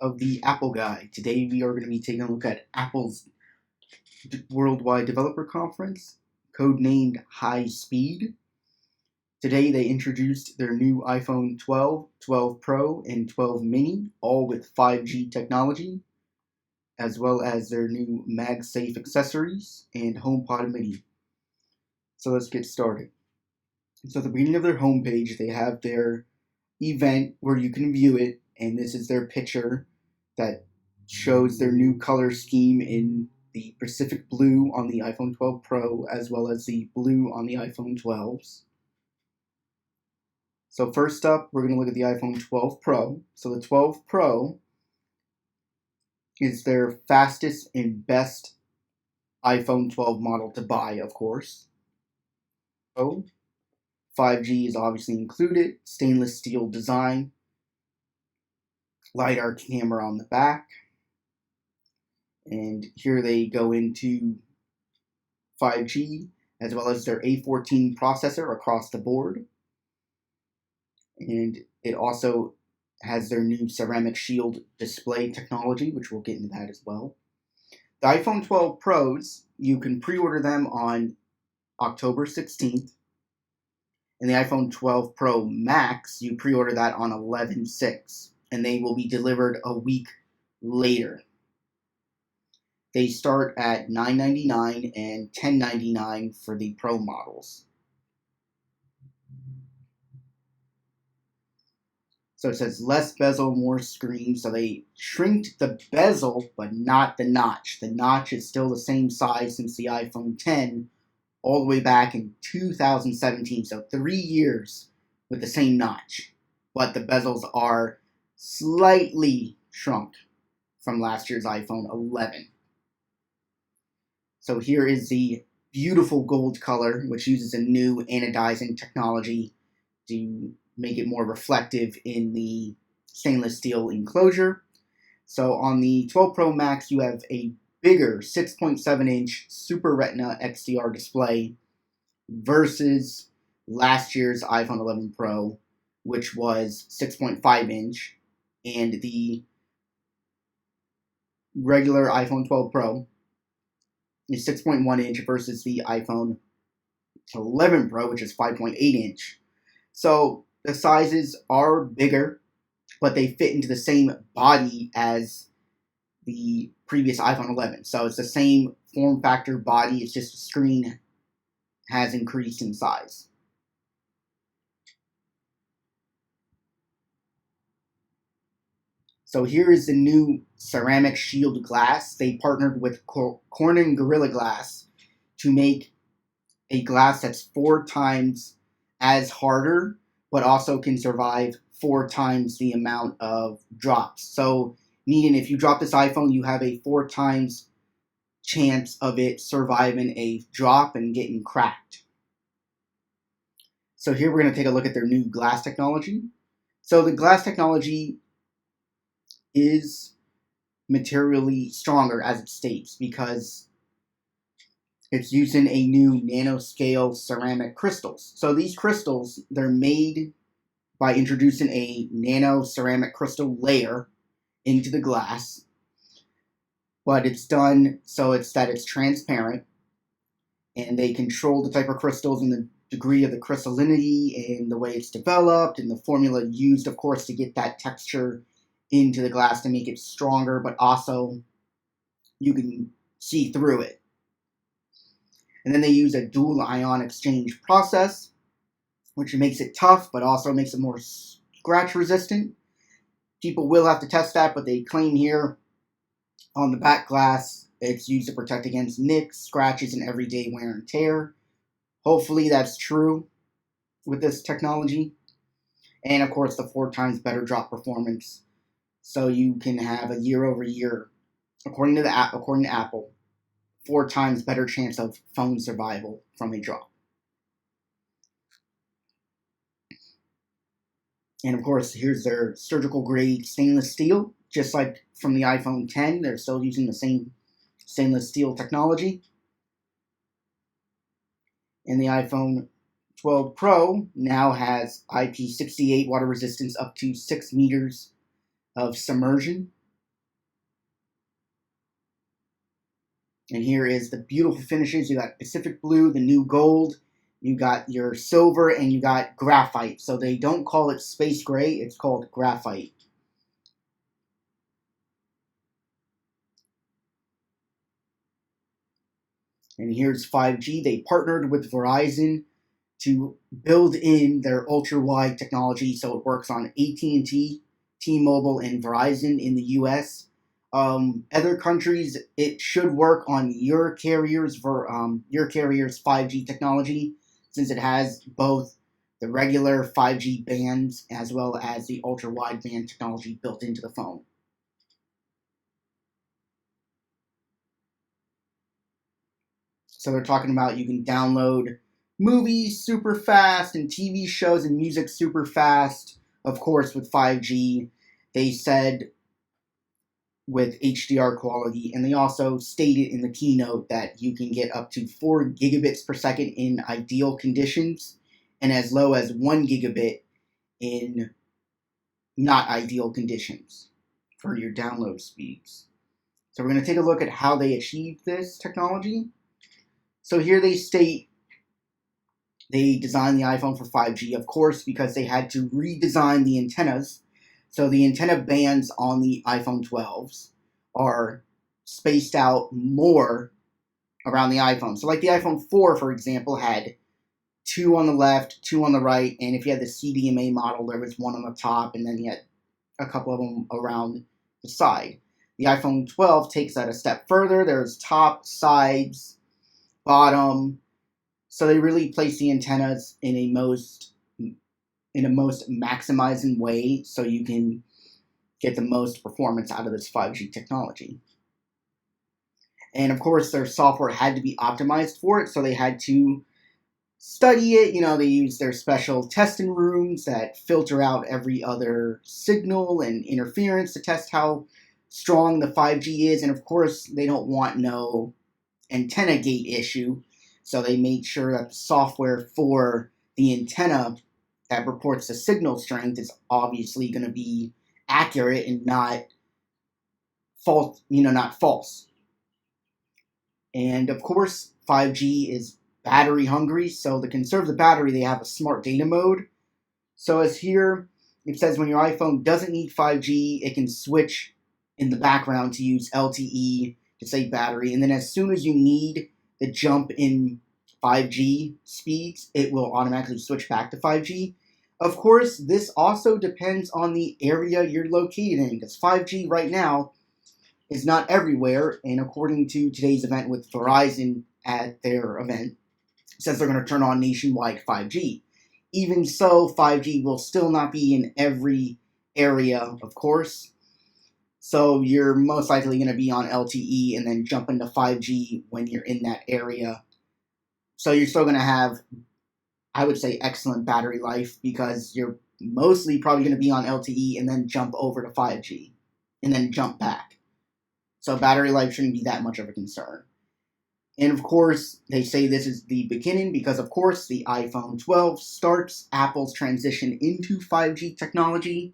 of the Apple Guy. Today we are going to be taking a look at Apple's Worldwide Developer Conference, codenamed High Speed. Today they introduced their new iPhone 12, 12 Pro, and 12 Mini, all with 5G technology, as well as their new MagSafe accessories and HomePod Mini. So let's get started. So at the beginning of their homepage, they have their event where you can view it, and this is their picture that shows their new color scheme in the Pacific blue on the iPhone 12 Pro as well as the blue on the iPhone 12s. So first up, we're going to look at the iPhone 12 Pro. So the 12 Pro is their fastest and best iPhone 12 model to buy, of course. So 5G is obviously included, stainless steel design, LiDAR camera on the back, and here they go into 5G as well as their A14 processor across the board, and it also has their new ceramic shield display technology, which we'll get into that as well. The iPhone 12 Pros, you can pre-order them on October 16th, and the iPhone 12 Pro Max, you pre-order that on 11/6, and they will be delivered a week later. They start at $9.99 and $10.99 for the Pro models. So it says less bezel, more screen. So they shrinked the bezel, but not the notch. The notch is still the same size since the iPhone 10, all the way back in 2017. So 3 years with the same notch. But the bezels are slightly shrunk from last year's iPhone 11. So here is the beautiful gold color, which uses a new anodizing technology to make it more reflective in the stainless steel enclosure. So on the 12 Pro Max, you have a bigger 6.7-inch Super Retina XDR display versus last year's iPhone 11 Pro, which was 6.5-inch, and the regular iPhone 12 Pro is 6.1-inch versus the iPhone 11 Pro, which is 5.8-inch. So the sizes are bigger, but they fit into the same body as the previous iPhone 11. So it's the same form factor body, it's just the screen has increased in size. So here is the new ceramic shield glass. They partnered with Corning Gorilla Glass to make a glass that's 4 times as harder, but also can survive 4 times the amount of drops. So meaning if you drop this iPhone, you have a 4 times chance of it surviving a drop and getting cracked. So here we're going to take a look at their new glass technology. So the glass technology is materially stronger, as it states, because it's using a new nanoscale ceramic crystals. So these crystals, they're made by introducing a nano ceramic crystal layer into the glass, but it's done so it's transparent, and they control the type of crystals and the degree of the crystallinity and the way it's developed and the formula used, of course, to get that texture into the glass to make it stronger, but also you can see through it. And then they use a dual ion exchange process, which makes it tough, but also makes it more scratch resistant. People will have to test that, but they claim here on the back glass it's used to protect against nicks, scratches, and everyday wear and tear. Hopefully that's true with this technology. And of course the 4 times better drop performance. So you can have a year over year, according to Apple, 4 times better chance of phone survival from a drop. And of course, here's their surgical grade stainless steel. Just like from the iPhone 10, they're still using the same stainless steel technology. And the iPhone 12 Pro now has IP68 water resistance up to 6 meters of submersion. And here is the beautiful finishes. You got Pacific Blue, the new gold, you got your silver, and you got graphite. So they don't call it space gray, it's called graphite. And here's 5G. They partnered with Verizon to build in their ultra-wide technology so it works on AT&T, T-Mobile, and Verizon in the US. Other countries, it should work on your carrier's 5G technology, since it has both the regular 5G bands as well as the ultra-wideband technology built into the phone. So they're talking about you can download movies super fast and TV shows and music super fast. Of course, with 5G, they said with HDR quality, and they also stated in the keynote that you can get up to 4 gigabits per second in ideal conditions and as low as 1 gigabit in not ideal conditions for your download speeds. So we're going to take a look at how they achieved this technology. So here they state they designed the iPhone for 5G, of course, because they had to redesign the antennas. So the antenna bands on the iPhone 12s are spaced out more around the iPhone. So like the iPhone 4, for example, had 2 on the left, 2 on the right, and if you had the CDMA model, there was 1 on the top, and then you had a couple of them around the side. The iPhone 12 takes that a step further. There's top, sides, bottom. So they really place the antennas in a most maximizing way so you can get the most performance out of this 5G technology. And of course, their software had to be optimized for it, so they had to study it. You know, they use their special testing rooms that filter out every other signal and interference to test how strong the 5G is. And of course, they don't want no antenna gate issue, so they made sure that the software for the antenna that reports the signal strength is obviously going to be accurate and not false. And of course, 5G is battery hungry, so to conserve the battery, they have a smart data mode. So as here, it says when your iPhone doesn't need 5G, it can switch in the background to use LTE to save battery. And then as soon as you need the jump in 5G speeds, it will automatically switch back to 5G. Of course, this also depends on the area you're located in, because 5G right now is not everywhere, and according to today's event with Verizon at their event, it says they're going to turn on nationwide 5G. Even so, 5G will still not be in every area, of course. So you're most likely going to be on LTE and then jump into 5G when you're in that area. So you're still going to have, I would say, excellent battery life, because you're mostly probably going to be on LTE and then jump over to 5G and then jump back. So battery life shouldn't be that much of a concern. And of course, they say this is the beginning because, of course, the iPhone 12 starts Apple's transition into 5G technology.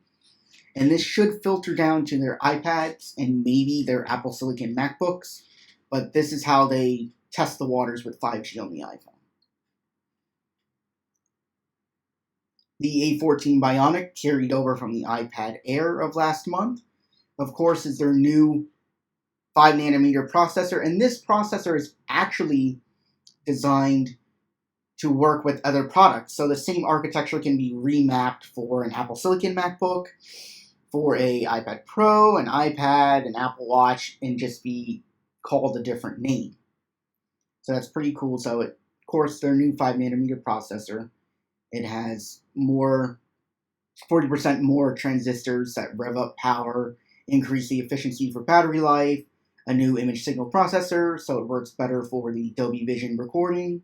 And this should filter down to their iPads and maybe their Apple Silicon MacBooks. But this is how they test the waters with 5G on the iPhone. The A14 Bionic, carried over from the iPad Air of last month, of course, is their new 5nm processor, and this processor is actually designed to work with other products. So the same architecture can be remapped for an Apple Silicon MacBook, for a iPad Pro, an iPad, an Apple Watch, and just be called a different name. So that's pretty cool. So of course, their new 5nm processor, it has 40% more transistors that rev up power, increase the efficiency for battery life, a new image signal processor, so it works better for the Adobe Vision recording.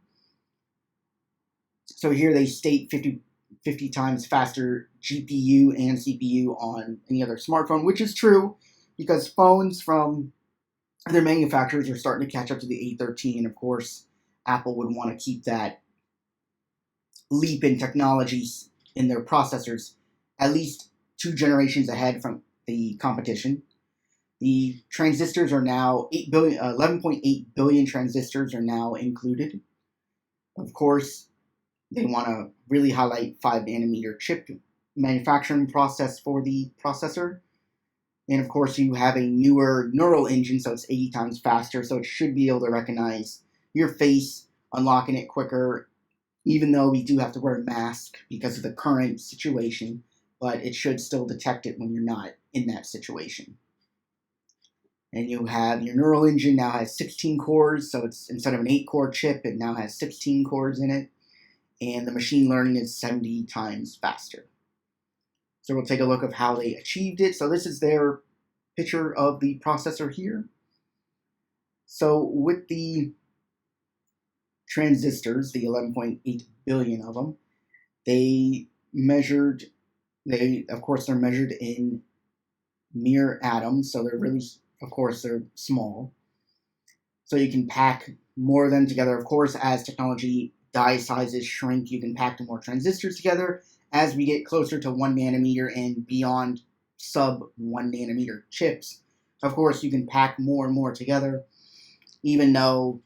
So here they state 50 times faster GPU and CPU on any other smartphone, which is true, because phones from other manufacturers are starting to catch up to the A13, and of course, Apple would want to keep that leap in technologies in their processors at least 2 generations ahead from the competition. The transistors are now 11.8 billion transistors are now included. Of course, they want to really highlight 5 nanometer chip manufacturing process for the processor. And of course, you have a newer neural engine, so it's 80 times faster, so it should be able to recognize your face, unlocking it quicker, even though we do have to wear a mask because of the current situation, but it should still detect it when you're not in that situation. And you have your neural engine now has 16 cores, so it's instead of an 8-core chip, it now has 16 cores in it, and the machine learning is 70 times faster. So we'll take a look at how they achieved it. So this is their picture of the processor here. So with the transistors, the 11.8 billion of them, they're measured in mere atoms, so they're really, of course, they're small. So you can pack more of them together. Of course, as technology die sizes shrink, you can pack more transistors together. As we get closer to 1 nanometer and beyond sub 1 nanometer chips, of course, you can pack more and more together, even though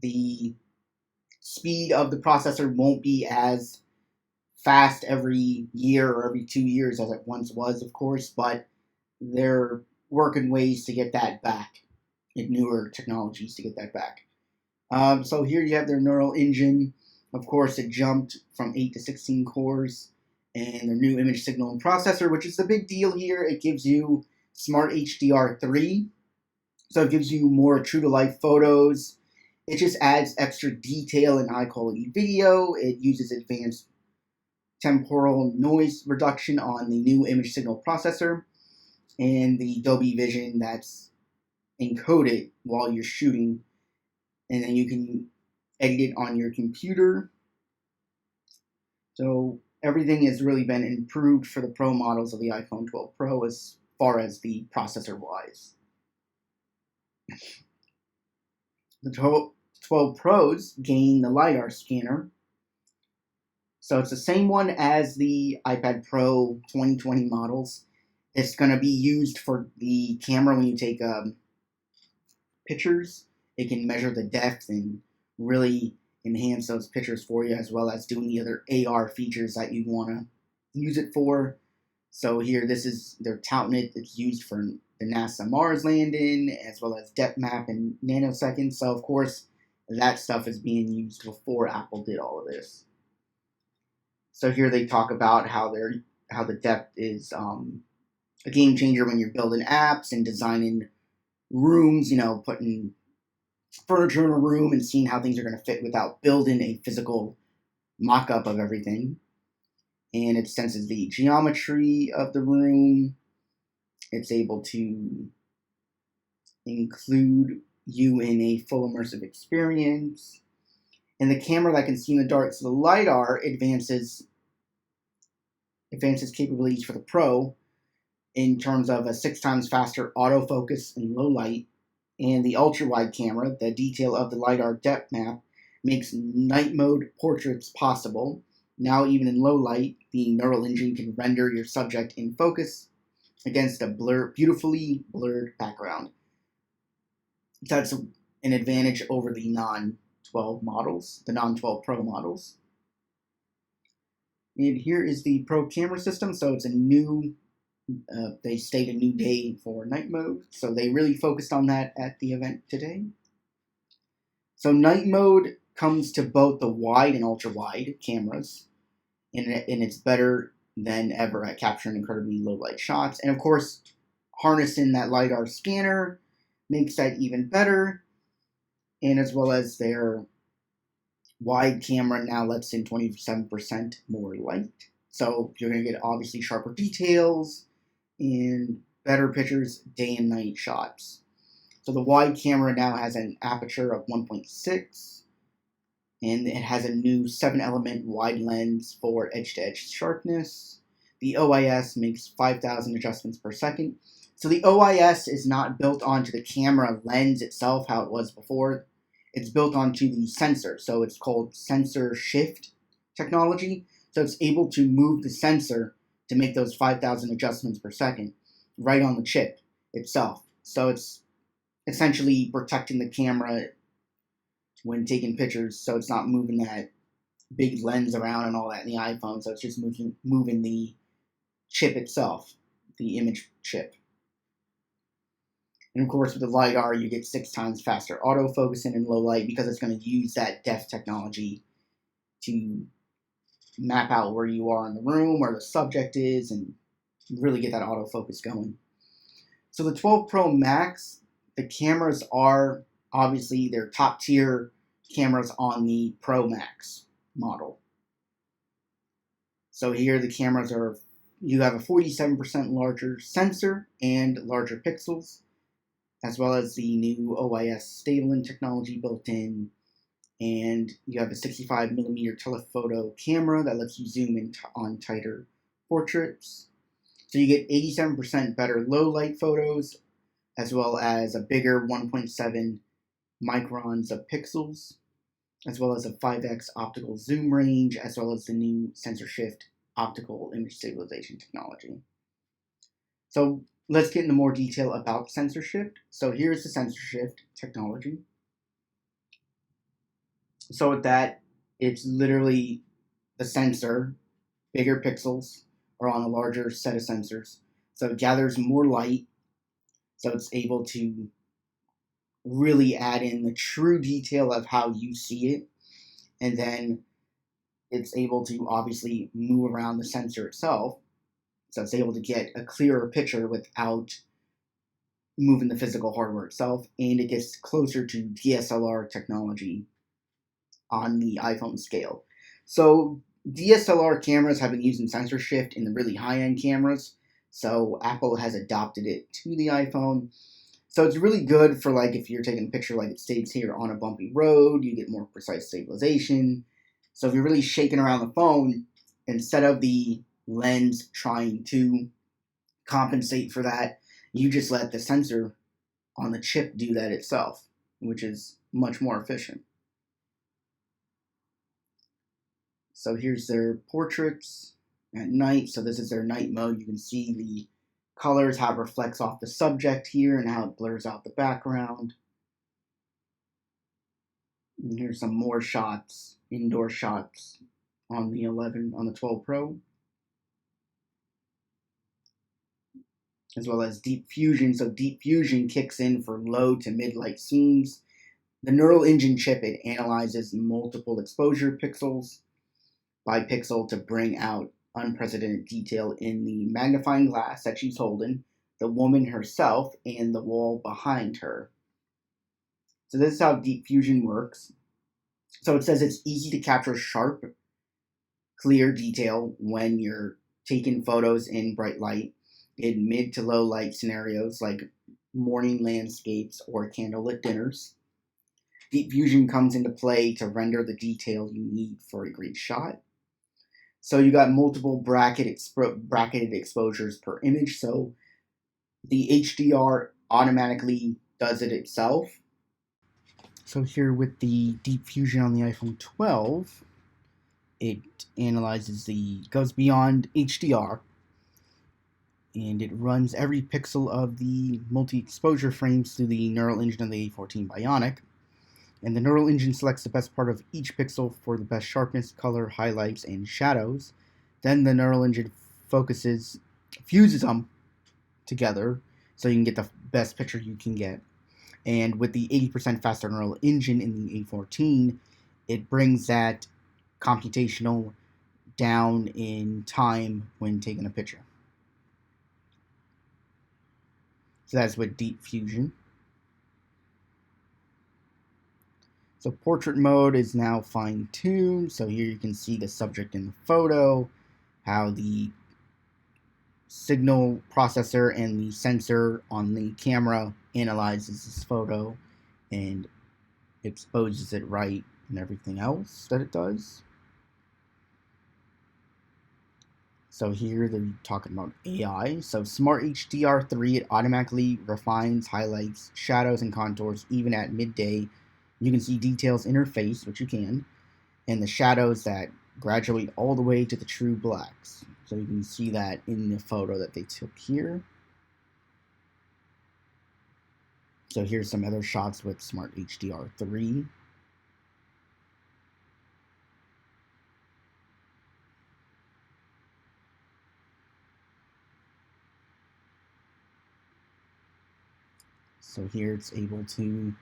the speed of the processor won't be as fast every year or every 2 years as it once was, of course, but they're working ways to get that back, in newer technologies to get that back. So here you have their neural engine. Of course, it jumped from 8 to 16 cores, and their new image signal and processor, which is the big deal here. It gives you Smart HDR3, so it gives you more true-to-life photos. It just adds extra detail and high-quality video. It uses advanced temporal noise reduction on the new image signal processor and the Adobe Vision that's encoded while you're shooting, and then you can edit it on your computer. So everything has really been improved for the Pro models of the iPhone 12 Pro as far as the processor-wise. The 12 Pros gain the LiDAR scanner. So it's the same one as the iPad Pro 2020 models. It's going to be used for the camera when you take pictures. It can measure the depth and really enhance those pictures for you, as well as doing the other AR features that you want to use it for. So here, they're touting it. It's used for the NASA Mars landing, as well as depth map in nanoseconds. So of course, that stuff is being used before Apple did all of this. So here they talk about how the depth is a game changer when you're building apps and designing rooms, putting furniture in a room and seeing how things are going to fit without building a physical mock-up of everything. And it senses the geometry of the room. It's able to include you in a full immersive experience. And the camera that can see in the dark, so the LiDAR advances capabilities for the Pro in terms of a 6 times faster autofocus in low light, and the ultra-wide camera, the detail of the LiDAR depth map, makes night mode portraits possible. Now even in low light, the neural engine can render your subject in focus against a beautifully blurred background. That's an advantage over the non-12 models, the non-12 Pro models. And here is the Pro camera system. So it's a new, they state a new day for night mode. So they really focused on that at the event today. So night mode comes to both the wide and ultra wide cameras, and it's better than ever at capturing incredibly low light shots. And of course, harnessing that LiDAR scanner makes that even better. And as well as their wide camera now lets in 27% more light. So you're going to get obviously sharper details and better pictures, day and night shots. So the wide camera now has an aperture of 1.6, and it has a new 7-element wide lens for edge-to-edge sharpness. The OIS makes 5,000 adjustments per second. So the OIS is not built onto the camera lens itself, how it was before. It's built onto the sensor, so it's called sensor shift technology. So it's able to move the sensor to make those 5,000 adjustments per second right on the chip itself. So it's essentially protecting the camera when taking pictures, so it's not moving that big lens around and all that in the iPhone. So it's just moving the chip itself, the image chip. And of course, with the LiDAR, you get 6 times faster autofocusing in low light because it's going to use that depth technology to map out where you are in the room, where the subject is, and really get that autofocus going. So the 12 Pro Max, the cameras are obviously they're top tier cameras on the Pro Max model. So here the cameras are, you have a 47% larger sensor and larger pixels, as well as the new OIS stabling technology built in. And you have a 65mm telephoto camera that lets you zoom in on tighter portraits. So you get 87% better low light photos, as well as a bigger 1.7 microns of pixels, as well as a 5x optical zoom range, as well as the new sensor shift optical image stabilization technology. So let's get into more detail about sensor shift. So here's the sensor shift technology. So with that, it's literally the sensor, bigger pixels, are on a larger set of sensors. So it gathers more light, so it's able to really add in the true detail of how you see it. And then it's able to obviously move around the sensor itself. So it's able to get a clearer picture without moving the physical hardware itself. And it gets closer to DSLR technology on the iPhone scale. So DSLR cameras have been using sensor shift in the really high-end cameras. So Apple has adopted it to the iPhone. So it's really good for like if you're taking a picture like it states here on a bumpy road, you get more precise stabilization. So if you're really shaking around the phone, instead of the lens trying to compensate for that, you just let the sensor on the chip do that itself, which is much more efficient. So here's their portraits at night. So this is their night mode. You can see the colors, how it reflects off the subject here, and how it blurs out the background. And here's some more shots, indoor shots on the 12 Pro. As well as deep fusion. So deep fusion kicks in for low to mid light scenes. The neural engine chip, it analyzes multiple exposure pixels by pixel to bring out unprecedented detail in the magnifying glass that she's holding, the woman herself, and the wall behind her. So this is how deep fusion works. So it says it's easy to capture sharp, clear detail when you're taking photos in bright light in mid to low light scenarios like morning landscapes or candlelit dinners. Deep fusion comes into play to render the detail you need for a great shot. So you got multiple bracketed exposures per image. So the HDR automatically does it itself. So here with the deep fusion on the iPhone 12, it goes beyond HDR, and it runs every pixel of the multi-exposure frames through the neural engine of the A14 Bionic. And the neural engine selects the best part of each pixel for the best sharpness, color, highlights, and shadows. Then the neural engine fuses them together so you can get the best picture you can get. And with the 80% faster neural engine in the A14, it brings that computational down in time when taking a picture. So that's with deep fusion. So portrait mode is now fine-tuned. So here you can see the subject in the photo, how the signal processor and the sensor on the camera analyzes this photo and exposes it right and everything else that it does. So here they're talking about AI. So Smart HDR3, it automatically refines, highlights, shadows, and contours even at midday. You can see details in her face, which you can, and the shadows that graduate all the way to the true blacks. So you can see that in the photo that they took here. So here's some other shots with Smart HDR3. So here it's able to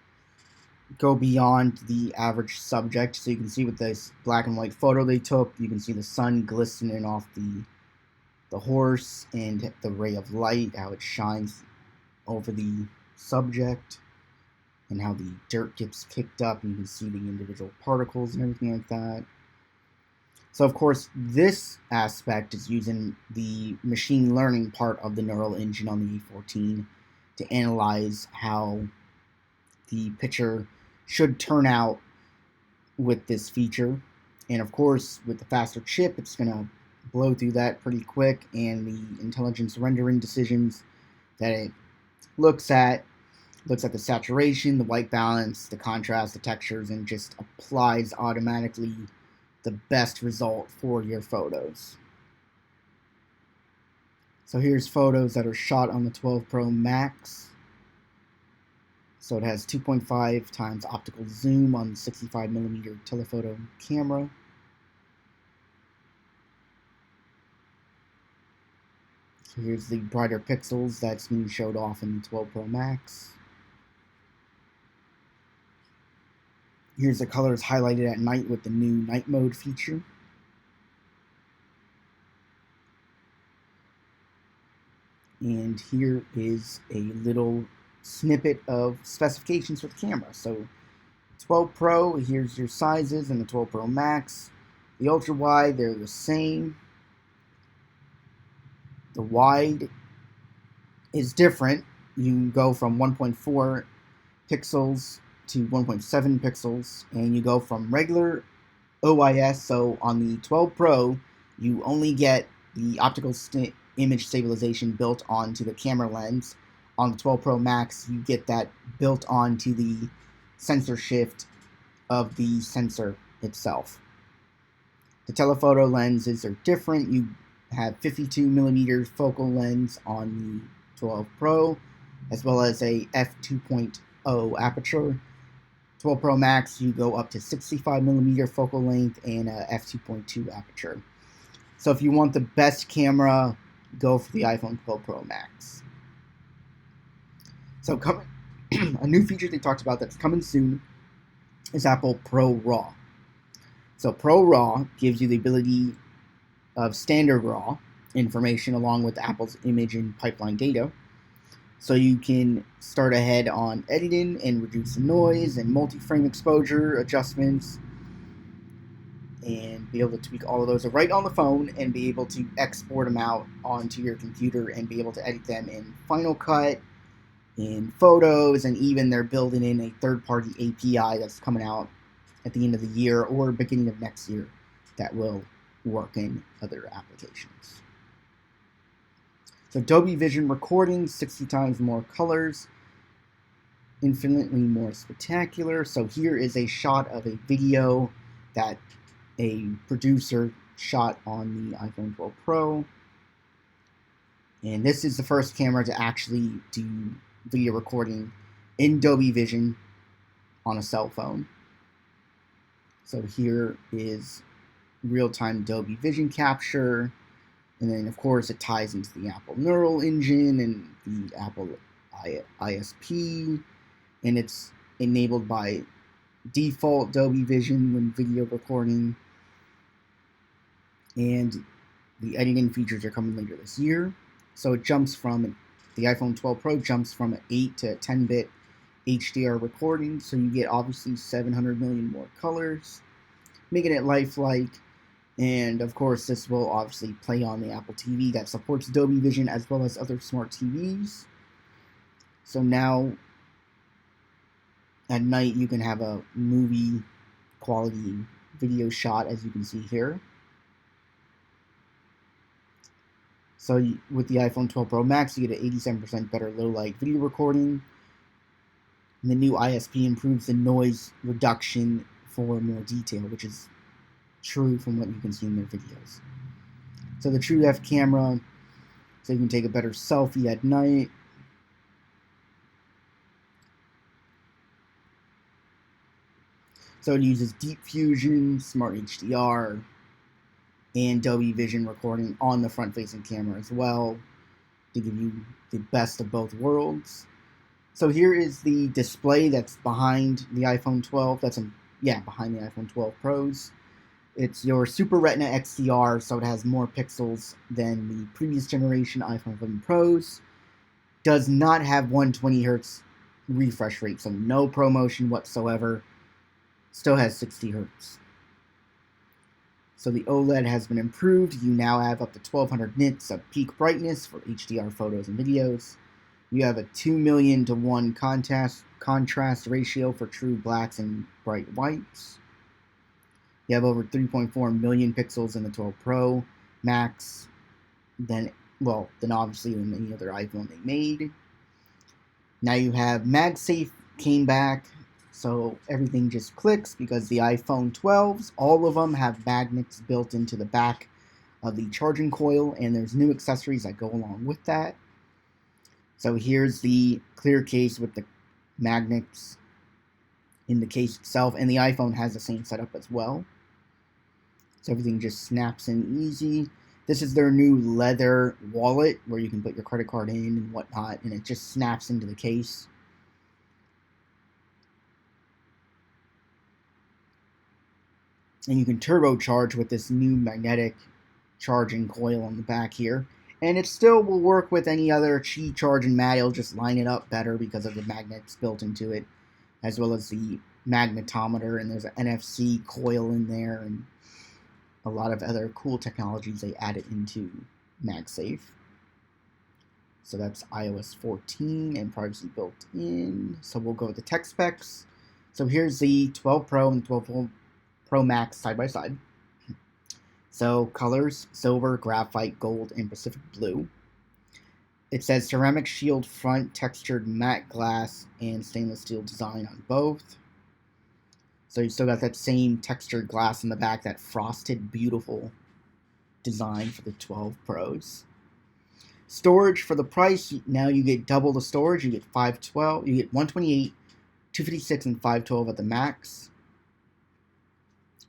go beyond the average subject. So you can see with this black and white photo they took, you can see the sun glistening off the horse and the ray of light, how it shines over the subject, and how the dirt gets kicked up, and you can see the individual particles and everything like that. So of course, this aspect is using the machine learning part of the neural engine on the A14 to analyze how the picture should turn out with this feature. And of course, with the faster chip, it's going to blow through that pretty quick, and the intelligence rendering decisions that it looks at the saturation, the white balance, the contrast, the textures, and just applies automatically the best result for your photos. So here's photos that are shot on the 12 Pro Max. So it has 2.5 times optical zoom on the 65mm telephoto camera. So here's the brighter pixels that's being showed off in the 12 Pro Max. Here's the colors highlighted at night with the new night mode feature. And here is a little snippet of specifications for the camera. So 12 Pro, here's your sizes, and the 12 Pro Max. The ultra wide, they're the same. The wide is different. You can go from 1.4 pixels to 1.7 pixels, and you go from regular OIS. So on the 12 Pro, you only get the optical image stabilization built onto the camera lens. On the 12 Pro Max, you get that built onto the sensor shift of the sensor itself. The telephoto lenses are different. You have 52mm focal lens on the 12 Pro, as well as a f2.0 aperture. 12 Pro Max, you go up to 65mm focal length and a f2.2 aperture. So if you want the best camera, go for the iPhone 12 Pro Max. So a new feature they talked about that's coming soon is Apple Pro RAW. So Pro RAW gives you the ability of standard RAW information along with Apple's image and pipeline data. So you can start ahead on editing and reduce the noise and multi-frame exposure adjustments, and be able to tweak all of those right on the phone and be able to export them out onto your computer and be able to edit them in Final Cut, in Photos, and even they're building in a third-party API that's coming out at the end of the year or beginning of next year that will work in other applications. So Adobe Vision recording, 60 times more colors, infinitely more spectacular. So here is a shot of a video that a producer shot on the iPhone 12 Pro. And this is the first camera to actually do video recording in Adobe Vision on a cell phone. So here is real-time Adobe Vision capture. And then, of course, it ties into the Apple Neural Engine and the Apple ISP. And it's enabled by default Adobe Vision when video recording. And the editing features are coming later this year. So it jumps from, the iPhone 12 Pro jumps from an 8 to 10-bit HDR recording. So you get obviously 700 million more colors, making it lifelike. And of course, this will obviously play on the Apple TV that supports Adobe Vision as well as other smart TVs. So now at night you can have a movie quality video shot, as you can see here. So with the iPhone 12 Pro Max, you get an 87% better low light video recording. And the new ISP improves the noise reduction for more detail, which is true from what you can see in their videos. So the True F camera, so you can take a better selfie at night. So it uses deep fusion, smart HDR, and Adobe Vision recording on the front-facing camera as well to give you the best of both worlds. So here is the display that's behind the iPhone 12. Behind the iPhone 12 Pros. It's your Super Retina XDR, so it has more pixels than the previous generation iPhone 11 Pros. Does not have 120 Hz refresh rate, so no ProMotion whatsoever. Still has 60 Hz. So the OLED has been improved. You now have up to 1200 nits of peak brightness for HDR photos and videos. You have a 2,000,000 to 1 contrast ratio for true blacks and bright whites. You have over 3.4 million pixels in the 12 Pro Max, than obviously than any other iPhone they made. Now you have MagSafe came back, so everything just clicks because the iPhone 12s, all of them have magnets built into the back of the charging coil, and there's new accessories that go along with that. So here's the clear case with the magnets in the case itself, and the iPhone has the same setup as well. So everything just snaps in easy. This is their new leather wallet where you can put your credit card in and whatnot, and it just snaps into the case. And you can turbocharge with this new magnetic charging coil on the back here. And it still will work with any other Qi charge and mat. It'll just line it up better because of the magnets built into it, as well as the magnetometer, and there's an NFC coil in there, and a lot of other cool technologies they added into MagSafe. So that's iOS 14 and privacy built in. So we'll go with the tech specs. So here's the 12 Pro and 12 Pro Max side by side. So colors, silver, graphite, gold, and Pacific blue. It says ceramic shield front, textured matte glass, and stainless steel design on both. So you still got that same textured glass in the back, that frosted, beautiful design for the 12 Pros. Storage for the price, now you get double the storage. You get 512, you get 128, 256, and 512 at the max.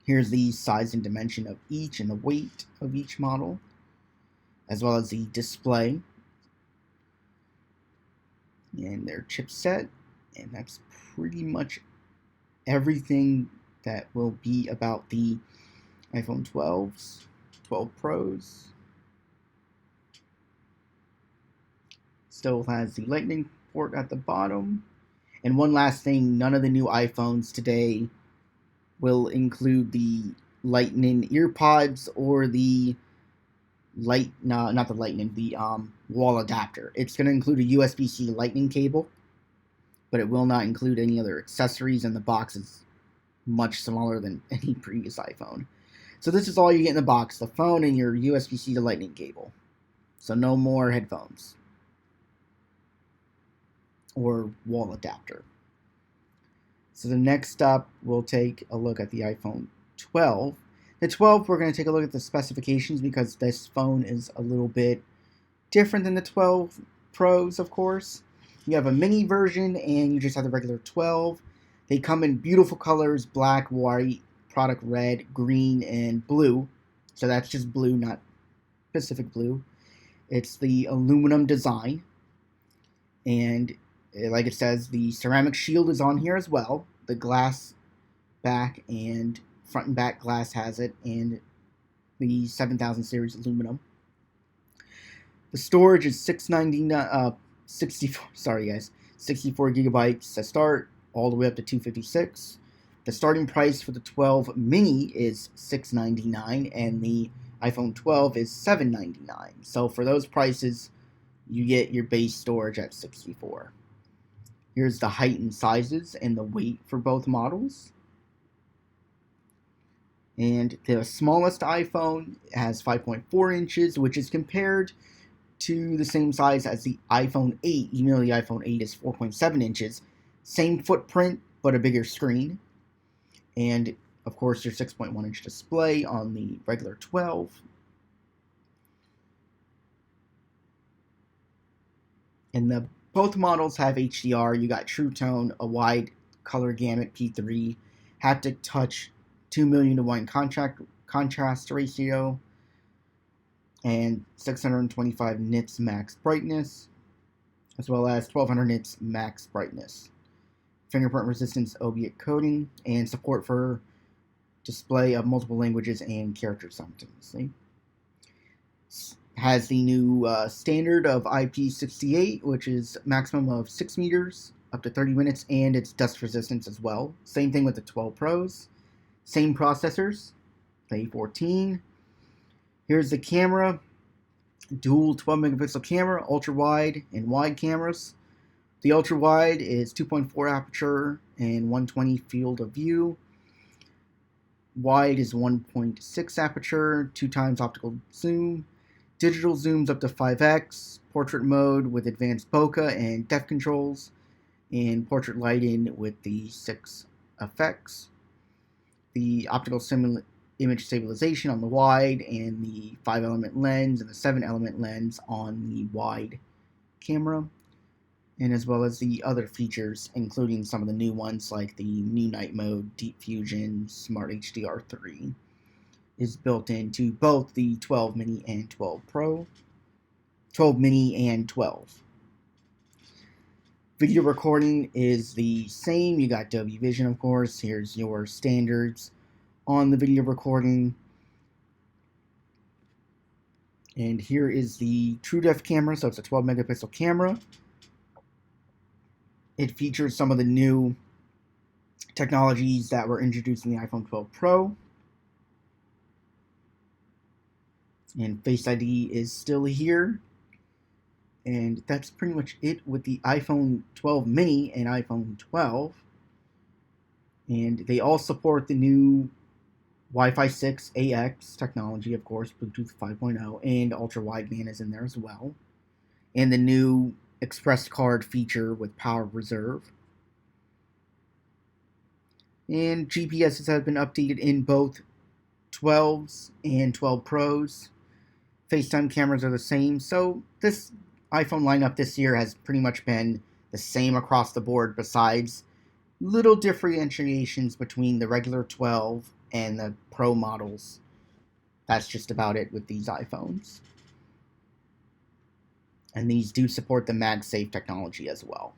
Here's the size and dimension of each and the weight of each model, as well as the display and their chipset. And that's pretty much everything that will be about the iPhone 12s, 12 Pros. Still has the Lightning port at the bottom. And one last thing, none of the new iPhones today will include the Lightning earpods or the wall adapter. It's going to include a USB-C Lightning cable, but it will not include any other accessories, and the box is much smaller than any previous iPhone. So this is all you get in the box, the phone and your USB-C to Lightning cable. So no more headphones or wall adapter. So the next up, we'll take a look at the iPhone 12. The 12, we're going to take a look at the specifications because this phone is a little bit different than the 12 Pros, of course. You have a mini version and you just have the regular 12. They come in beautiful colors, black, white, product red, green, and blue. So that's just blue, not Pacific blue. It's the aluminum design. And like it says, the ceramic shield is on here as well. The glass back and front and back glass has it, and the 7000 series aluminum. The storage is 64 gigabytes to start, all the way up to 256. The starting price for the 12 mini is $699, and the iPhone 12 is $799. So for those prices, you get your base storage at 64. Here's the height and sizes and the weight for both models. And the smallest iPhone has 5.4 inches, which is compared to the same size as the iPhone 8. You know the iPhone 8 is 4.7 inches. Same footprint, but a bigger screen. And, of course, your 6.1 inch display on the regular 12. And both models have HDR. You got True Tone, a wide color gamut P3, haptic touch 2,000,000 to 1 contrast ratio, and 625 nits max brightness, as well as 1200 nits max brightness. Fingerprint resistance obiate coding, and support for display of multiple languages and characters simultaneously. Has the new standard of IP68, which is maximum of 6 meters, up to 30 minutes, and it's dust resistance as well. Same thing with the 12 Pros. Same processors, the A14. Here's the camera. Dual 12 megapixel camera, ultra wide and wide cameras. The ultra wide is 2.4 aperture and 120 field of view. Wide is 1.6 aperture, 2 times optical zoom. Digital zooms up to 5x, portrait mode with advanced bokeh and depth controls, and portrait lighting with the 6 effects. The optical image stabilization on the wide, and the 5-element lens and the 7-element lens on the wide camera, and as well as the other features, including some of the new ones like the new night mode, deep fusion, smart HDR3. Is built into both the 12 Mini and 12 Pro, 12 Mini and 12. Video recording is the same. You got Adobe Vision, of course. Here's your standards on the video recording. And here is the TrueDepth camera, so it's a 12 megapixel camera. It features some of the new technologies that were introduced in the iPhone 12 Pro. And Face ID is still here. And that's pretty much it with the iPhone 12 Mini and iPhone 12. And they all support the new Wi-Fi 6 AX technology, of course, Bluetooth 5.0, and ultra wideband is in there as well. And the new Express Card feature with power reserve. And GPSs have been updated in both 12s and 12 Pros. FaceTime cameras are the same, so this iPhone lineup this year has pretty much been the same across the board, besides little differentiations between the regular 12 and the Pro models. That's just about it with these iPhones. And these do support the MagSafe technology as well.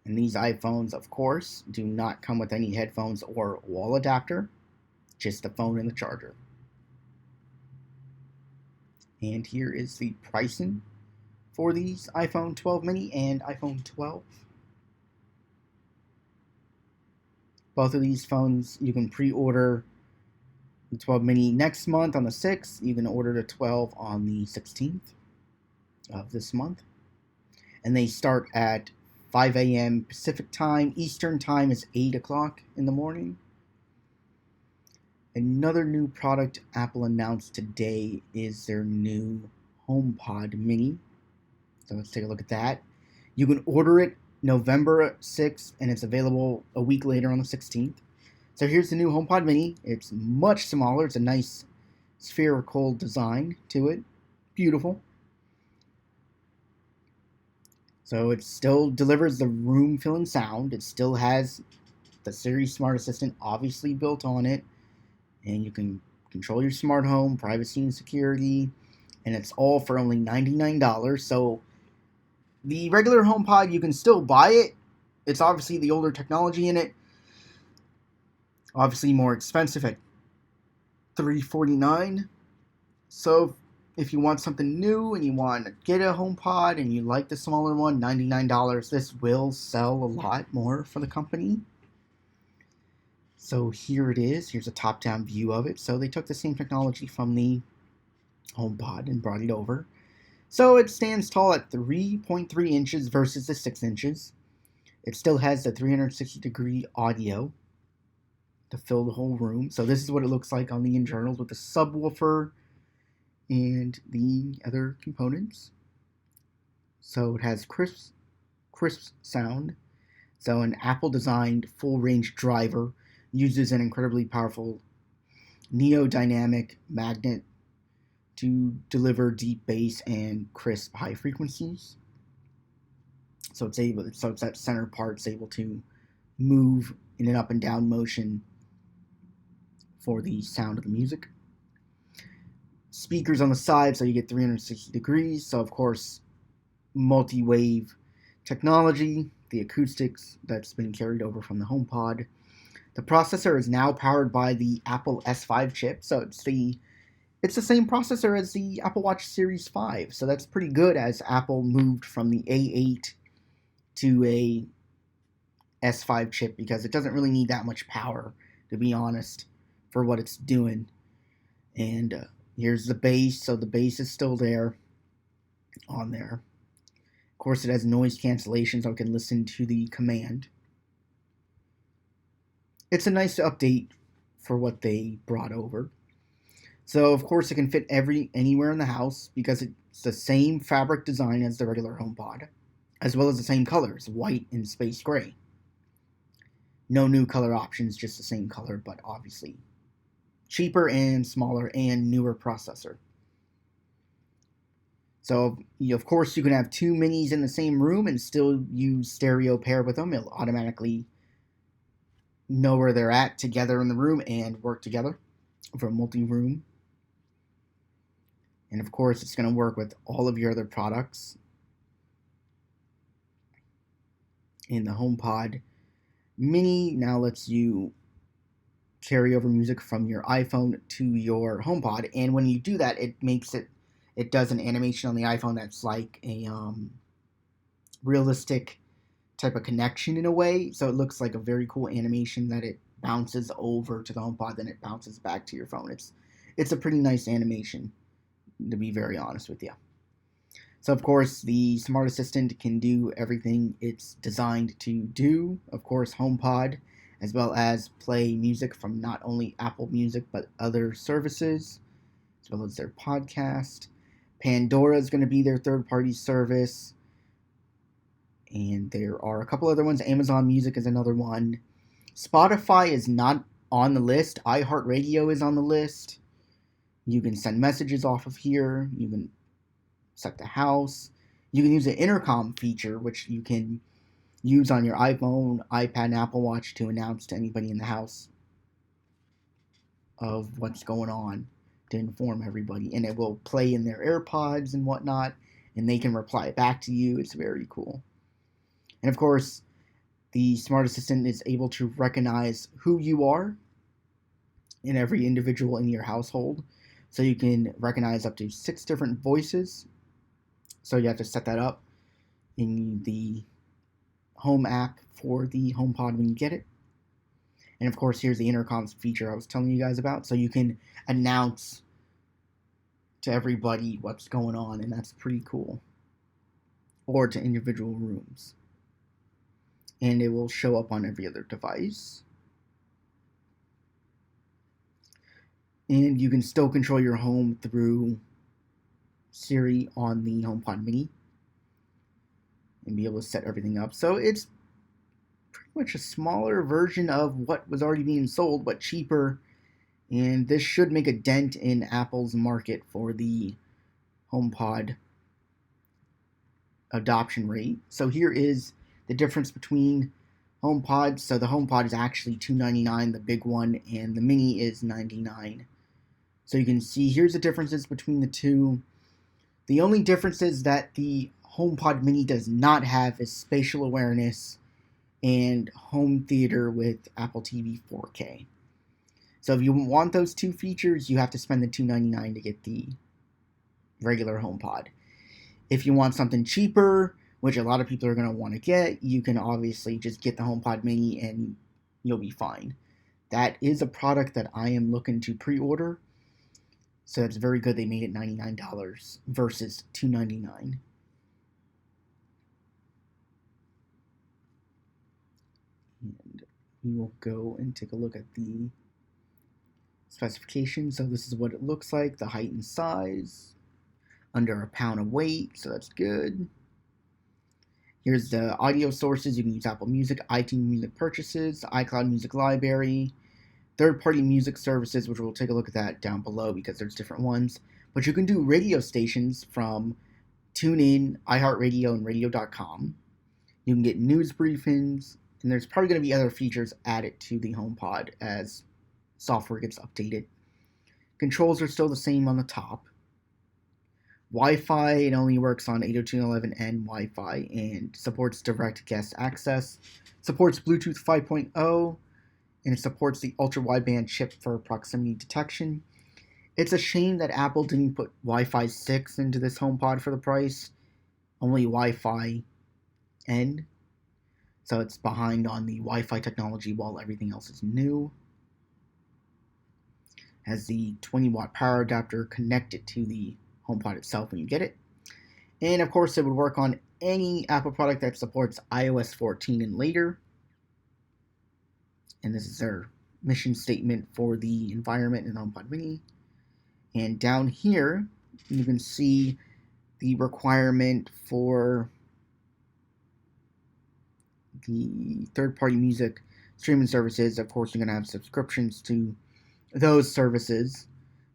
And these iPhones, of course, do not come with any headphones or wall adapter, just the phone and the charger. And here is the pricing for these iPhone 12 Mini and iPhone 12. Both of these phones, you can pre-order the 12 Mini next month on the 6th. You can order the 12 on the 16th of this month. And they start at 5 a.m. Pacific time. Eastern time is 8 o'clock in the morning. Another new product Apple announced today is their new HomePod Mini. So let's take a look at that. You can order it November 6th, and it's available a week later on the 16th. So here's the new HomePod Mini. It's much smaller. It's a nice spherical design to it. Beautiful. So it still delivers the room-filling sound. It still has the Siri Smart Assistant obviously built on it. And you can control your smart home, privacy and security, and it's all for only $99. So the regular HomePod, you can still buy it. It's obviously the older technology in it. Obviously more expensive at $349. So if you want something new and you want to get a HomePod and you like the smaller one, $99, this will sell a lot more for the company. So here it is. Here's a top-down view of it. So they took the same technology from the HomePod and brought it over. So it stands tall at 3.3 inches versus the 6 inches. It still has the 360-degree audio to fill the whole room. So this is what it looks like on the internals with the subwoofer and the other components. So it has crisp sound. So an Apple-designed full-range driver uses an incredibly powerful neodynamic magnet to deliver deep bass and crisp high frequencies. So that center part's able to move in an up and down motion for the sound of the music. Speakers on the side, so you get 360 degrees. So of course, multi-wave technology, the acoustics that's been carried over from the HomePod. The processor is now powered by the Apple S5 chip, so it's the same processor as the Apple Watch Series 5. So that's pretty good, as Apple moved from the A8 to a S5 chip, because it doesn't really need that much power, to be honest, for what it's doing. And here's the bass, so the bass is still there on there. Of course, it has noise cancellation, so I can listen to the command. It's a nice update for what they brought over. So, of course, it can fit anywhere in the house, because it's the same fabric design as the regular HomePod, as well as the same colors, white and space gray. No new color options, just the same color, but obviously cheaper and smaller and newer processor. So, of course, you can have two minis in the same room and still use stereo pair with them. It'll automatically know where they're at together in the room and work together for multi-room. And of course, it's going to work with all of your other products. And the HomePod Mini now lets you carry over music from your iPhone to your HomePod. And when you do that, it does an animation on the iPhone that's like a realistic type of connection in a way. So it looks like a very cool animation that it bounces over to the HomePod, then it bounces back to your phone. It's a pretty nice animation, to be very honest with you. So of course, the Smart Assistant can do everything it's designed to do. Of course, HomePod, as well as play music from not only Apple Music, but other services, as well as their podcast. Pandora is going to be their third-party service. And there are a couple other ones. Amazon Music is another one. Spotify is not on the list. iHeartRadio is on the list. You can send messages off of here. You can set the house. You can use the intercom feature, which you can use on your iPhone, iPad, and Apple Watch to announce to anybody in the house of what's going on, to inform everybody. And it will play in their AirPods and whatnot, and they can reply back to you. It's very cool. And of course, the Smart Assistant is able to recognize who you are in every individual in your household. So you can recognize up to 6 different voices. So you have to set that up in the Home app for the HomePod when you get it. And of course, here's the intercoms feature I was telling you guys about. So you can announce to everybody what's going on, and that's pretty cool. Or to individual rooms. And it will show up on every other device. And you can still control your home through Siri on the HomePod Mini and be able to set everything up. So it's pretty much a smaller version of what was already being sold, but cheaper. And this should make a dent in Apple's market for the HomePod adoption rate. So here is the difference between HomePods. So the HomePod is actually $299, the big one, and the Mini is $99. So you can see here's the differences between the two. The only difference is that the HomePod Mini does not have is spatial awareness and home theater with Apple TV 4K. So if you want those two features, you have to spend the $299 to get the regular HomePod. If you want something cheaper, which a lot of people are going to want to get, you can obviously just get the HomePod Mini and you'll be fine. That is a product that I am looking to pre-order. So that's very good. They made it $99 versus $299. And we will go and take a look at the specifications. So this is what it looks like. The height and size. Under a pound of weight. So that's good. Here's the audio sources. You can use Apple Music, iTunes Music Purchases, iCloud Music Library, third-party music services, which we'll take a look at that down below because there's different ones. But you can do radio stations from TuneIn, iHeartRadio, and Radio.com. You can get news briefings, And there's probably going to be other features added to the HomePod as software gets updated. Controls are still the same on the top. Wi-Fi, it only works on 802.11n Wi-Fi and supports direct guest access. Supports Bluetooth 5.0, and it supports the ultra-wideband chip for proximity detection. It's a shame that Apple didn't put Wi-Fi 6 into this HomePod for the price. Only Wi-Fi N. So it's behind on the Wi-Fi technology while everything else is new. Has the 20-watt power adapter connected to the HomePod itself when you get it. And of course, it would work on any Apple product that supports iOS 14 and later. And this is their mission statement for the environment in HomePod Mini. And down here, you can see the requirement for the third-party music streaming services. Of course, you're going to have subscriptions to those services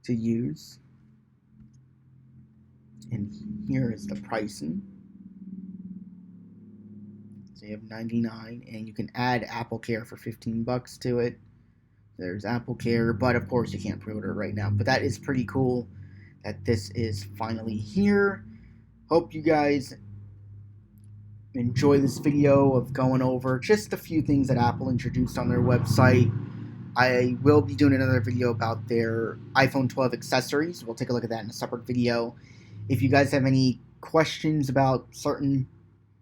to use. And here is the pricing. So you have $99, and you can add Apple Care for $15 to it. There's Apple Care, but of course you can't pre-order right now. But that is pretty cool that this is finally here. Hope you guys enjoy this video of going over just a few things that Apple introduced on their website. I will be doing another video about their iPhone 12 accessories. We'll take a look at that in a separate video. If you guys have any questions about certain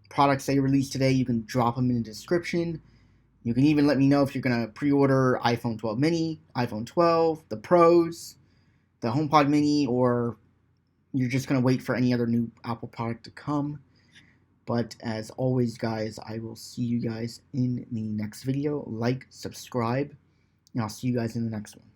products they released today, you can drop them in the description. You can even let me know if you're going to pre-order iPhone 12 mini, iPhone 12, the Pros, the HomePod mini, or you're just going to wait for any other new Apple product to come. But as always, guys, I will see you guys in the next video. Like, subscribe, and I'll see you guys in the next one.